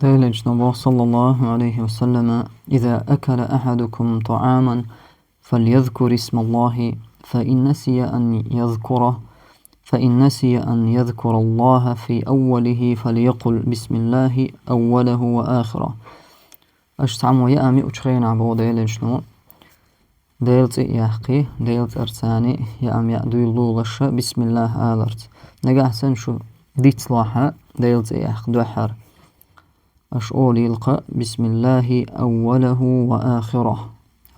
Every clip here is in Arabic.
Değerli Cenab-ı sallallahu aleyhi ve sellem İza ekele ahadukum ta'aman فليذكر اسم الله فإن نسي أن يذكره فإن نسي أن يذكر الله في أوله فليقل بسم الله أوله وآخره. أشتعم يأمي أشخين عبو ديل جنو ديلت يحقي ديلت أرتاني يأمي يأدو اللولش بسم الله آلرت نجا حسن شو ديت صلاحة ديلت يحق دوحر أشؤولي لقى بسم الله أوله وآخره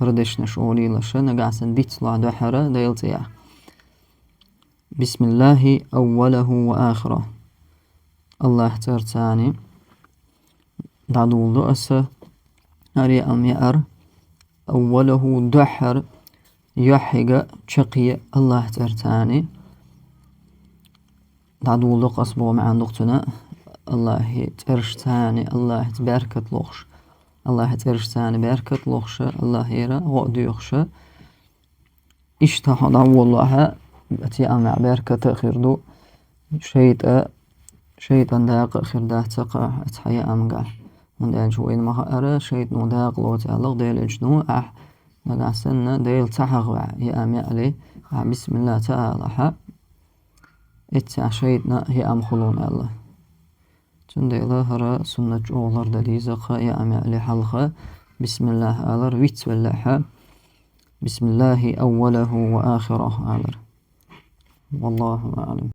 هردش نشؤولي لشة نقعسن ديت صلاح دوحرة ديلت يحق بسم الله أوله وآخره الله ترتاني دعدول أسه أري أمير أوله دحر يحق شقي الله ترتاني دعدول قصبه مع نقطنا الله ترشتاني الله تباركت لغش الله ترشتاني باركت لغش الله يرى غدو يخش اشتهى والله أتي أمع باركة خيردو شيطان داق خير ده تقع أتحيا أمقع من دال جوين ما أرى شيطان داق لو تعلق ديل جنو نقع سنة ديل تحغ يا أمي عليه بسم الله تعالى اتع شيطان هي أم خلون الله تنديلا هرا سنة جوغلر دليزقا يا أمي عليه حلقة بسم الله آلر ويت واللحة بسم الله أوله وآخره آلر والله أعلم.